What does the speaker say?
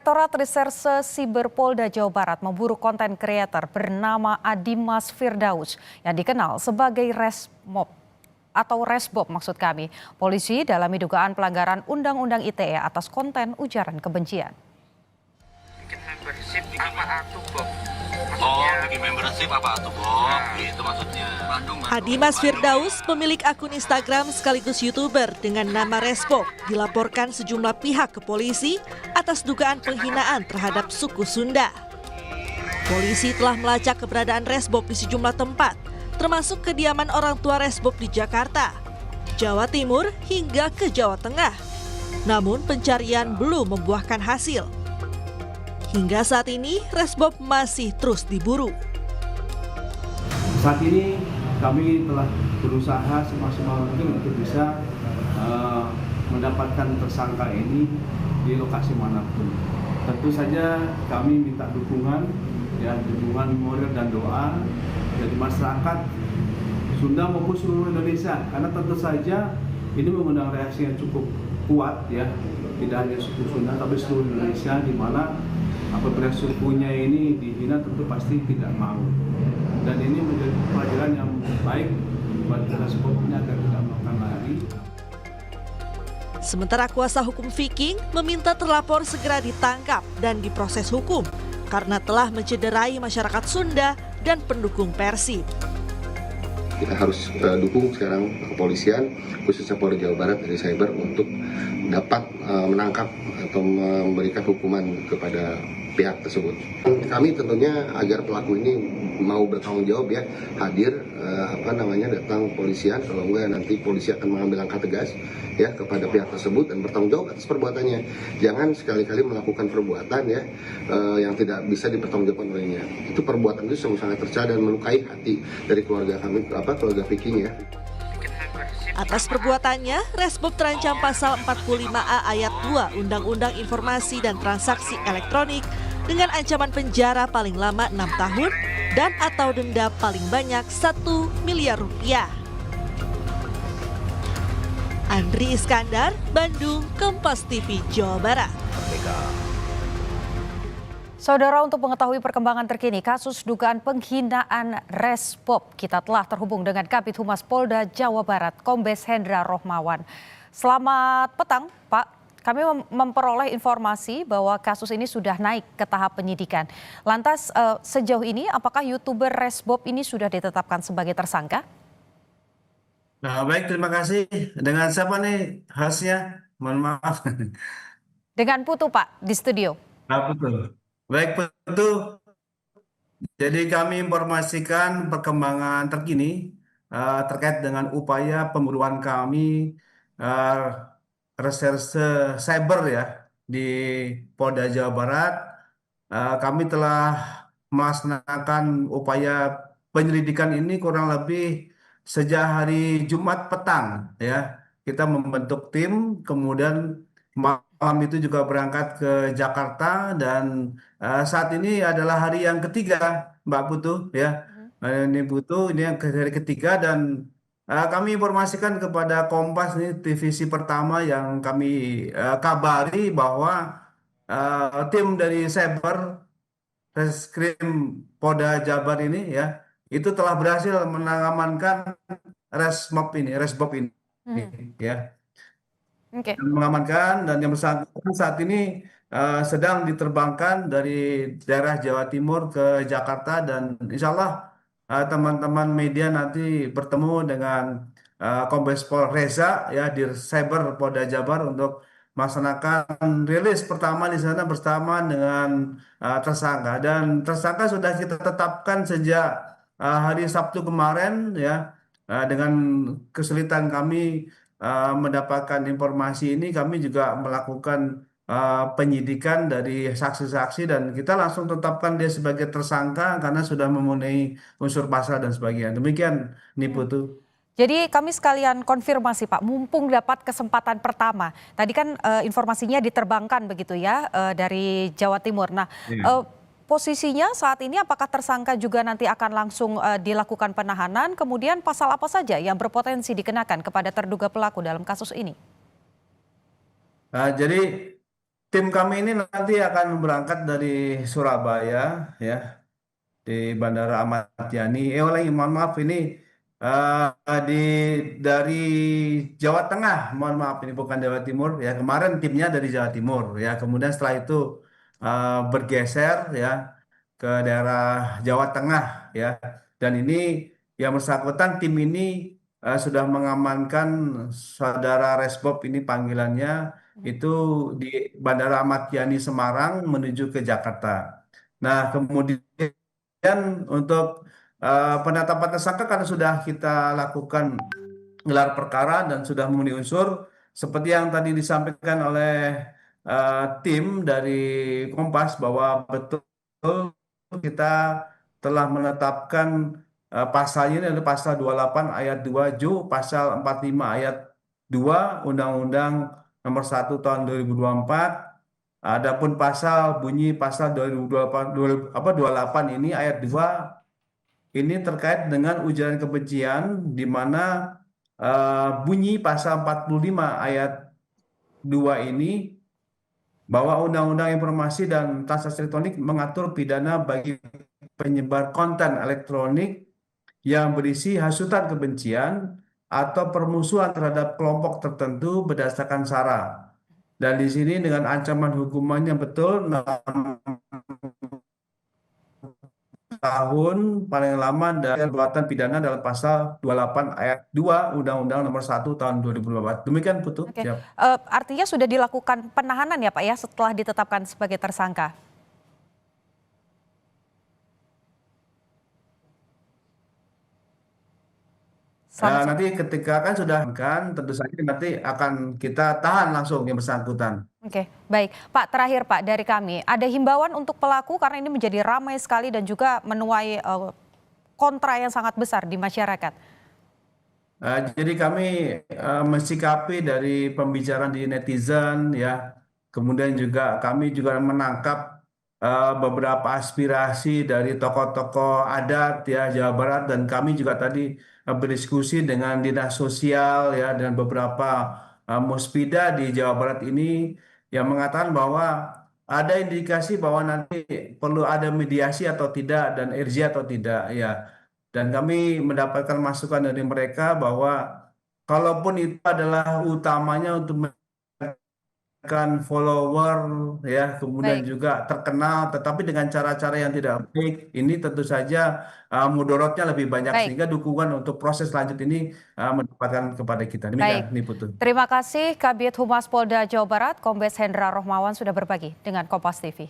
Direktorat Reserse Siber Polda Jawa Barat memburu konten kreator bernama Adimas Firdaus yang dikenal sebagai Resmob atau Resbob maksud kami. Polisi dalami dugaan pelanggaran Undang-Undang ITE atas konten ujaran kebencian. Bikin membership apa tuh, Bob? Bikin membership apa tuh, Bob? Itu maksudnya. Adimas Firdaus, pemilik akun Instagram sekaligus YouTuber dengan nama Resbob, dilaporkan sejumlah pihak ke polisi atas dugaan penghinaan terhadap suku Sunda. Polisi telah melacak keberadaan Resbob di sejumlah tempat, termasuk kediaman orang tua Resbob di Jakarta, Jawa Timur hingga ke Jawa Tengah. Namun pencarian belum membuahkan hasil. Hingga saat ini Resbob masih terus diburu. Saat ini kami telah berusaha semaksimal mungkin untuk bisa mendapatkan tersangka ini di lokasi manapun. Tentu saja kami minta dukungan moral dan doa dari masyarakat Sunda maupun seluruh Indonesia, karena tentu saja ini mengundang reaksi yang cukup kuat ya, tidak hanya suku Sunda tapi seluruh Indonesia, di mana apabila sukunya ini dihina tentu pasti tidak mau. Dan ini menjadi pelajaran yang baik buat Resbob ini agar tidak melakukan lagi. Sementara kuasa hukum Viking meminta terlapor segera ditangkap dan diproses hukum karena telah mencederai masyarakat Sunda dan pendukung Persib. Kita harus dukung sekarang kepolisian, khususnya Polda Jawa Barat dari Cyber untuk dapat menangkap atau memberikan hukuman kepada pihak tersebut. Kami tentunya agar pelaku ini mau bertanggung jawab ya, hadir datang kepolisian, kalau enggak nanti polisi akan mengambil langkah tegas ya kepada pihak tersebut dan bertanggung jawab atas perbuatannya. Jangan sekali-kali melakukan perbuatan ya yang tidak bisa dipertanggungjawabkan olehnya. Itu perbuatan itu sangat tercela dan melukai hati dari keluarga kami, keluarga Viking ya. Atas perbuatannya, Resbob terancam pasal 45A ayat 2 Undang-Undang Informasi dan Transaksi Elektronik dengan ancaman penjara paling lama 6 tahun dan atau denda paling banyak 1 miliar rupiah. Andri Iskandar, Bandung, Kompas TV, Jawa Barat. Saudara, untuk mengetahui perkembangan terkini kasus dugaan penghinaan Resbob, kita telah terhubung dengan Kabid Humas Polda Jawa Barat, Kombes Hendra Rohmawan. Selamat petang, Pak. Kami memperoleh informasi bahwa kasus ini sudah naik ke tahap penyidikan. Lantas sejauh ini apakah YouTuber Resbob ini sudah ditetapkan sebagai tersangka? Nah, baik, terima kasih. Dengan siapa nih hostnya? Mohon maaf. Dengan Putu, Pak, di studio. Nah, betul. Baik, Putu. Jadi kami informasikan perkembangan terkini terkait dengan upaya pemburuan kami Reserse Cyber ya di Polda Jawa Barat. Kami telah melaksanakan upaya penyelidikan ini kurang lebih sejak hari Jumat petang ya. Kita membentuk tim, kemudian malam itu juga berangkat ke Jakarta dan saat ini adalah hari yang ketiga, Mbak Putu ya. Ini Putu, ini yang hari ketiga dan kami informasikan kepada Kompas nih, divisi pertama yang kami kabari bahwa tim dari Cyber Reskrim Polda Jabar ini ya itu telah berhasil mengamankan Resbob ini ya. Oke. Mengamankan dan yang bersangkutan saat ini sedang diterbangkan dari daerah Jawa Timur ke Jakarta dan insya Allah teman-teman media nanti bertemu dengan Kombes Pol Reza ya di Cyber Polda Jabar untuk melaksanakan rilis pertama di sana bersama dengan tersangka dan tersangka sudah kita tetapkan sejak hari Sabtu kemarin ya dengan kesulitan kami mendapatkan informasi ini kami juga melakukan penyidikan dari saksi-saksi dan kita langsung tetapkan dia sebagai tersangka karena sudah memenuhi unsur pasal dan sebagainya. Demikian nih Putu. Jadi kami sekalian konfirmasi Pak, mumpung dapat kesempatan pertama. Tadi kan informasinya diterbangkan begitu ya dari Jawa Timur. Nah, posisinya saat ini apakah tersangka juga nanti akan langsung dilakukan penahanan? Kemudian pasal apa saja yang berpotensi dikenakan kepada terduga pelaku dalam kasus ini? Jadi tim kami ini nanti akan berangkat dari Surabaya ya, di Bandara Ahmad Yani. Mohon maaf ini di dari Jawa Tengah. Mohon maaf ini bukan Jawa Timur ya. Kemarin timnya dari Jawa Timur ya. Kemudian setelah itu bergeser ya ke daerah Jawa Tengah ya. Dan ini yang bersangkutan tim ini sudah mengamankan saudara Resbob ini panggilannya itu di Bandara Ahmad Yani Semarang menuju ke Jakarta. Nah, kemudian untuk penetapan tersangka karena sudah kita lakukan gelar perkara dan sudah memenuhi unsur seperti yang tadi disampaikan oleh tim dari Kompas bahwa betul kita telah menetapkan pasalnya ini adalah pasal 28 ayat 2 Ju, pasal 45 ayat 2 Undang-Undang Nomor 1 Tahun 2024. Adapun pasal bunyi pasal 28 ini ayat 2 ini terkait dengan ujaran kebencian di mana bunyi pasal 45 ayat 2 ini bahwa Undang-Undang Informasi dan Transaksi Elektronik mengatur pidana bagi penyebar konten elektronik yang berisi hasutan kebencian atau permusuhan terhadap kelompok tertentu berdasarkan SARA. Dan di sini dengan ancaman hukumannya betul 6 tahun paling lama dan perbuatan pidana dalam pasal 28 ayat 2 Undang-Undang Nomor 1 Tahun 2024. Demikian Putu. Oke. Siap. Artinya sudah dilakukan penahanan ya Pak ya setelah ditetapkan sebagai tersangka? Selamat Nanti ketika kan sudah kan tentu saja nanti akan kita tahan langsung yang bersangkutan. Oke, baik. Pak, terakhir Pak dari kami, ada himbauan untuk pelaku karena ini menjadi ramai sekali dan juga menuai kontra yang sangat besar di masyarakat. Jadi kami mensikapi dari pembicaraan di netizen ya, kemudian juga kami juga menangkap beberapa aspirasi dari tokoh-tokoh adat ya Jawa Barat dan kami juga tadi berdiskusi dengan dinas sosial ya dan beberapa muspida di Jawa Barat ini yang mengatakan bahwa ada indikasi bahwa nanti perlu ada mediasi atau tidak dan urgensi atau tidak ya. Dan kami mendapatkan masukan dari mereka bahwa kalaupun itu adalah utamanya untuk menekan follower ya, kemudian Baik, juga terkenal, tetapi dengan cara-cara yang tidak baik, ini tentu saja mudorotnya lebih banyak baik, sehingga dukungan untuk proses lanjut ini mendapatkan kepada kita. baik. Demikian, ini Putu. Terima kasih Kabid Humas Polda Jawa Barat, Kombes Hendra Rohmawan sudah berbagi dengan Kompas TV.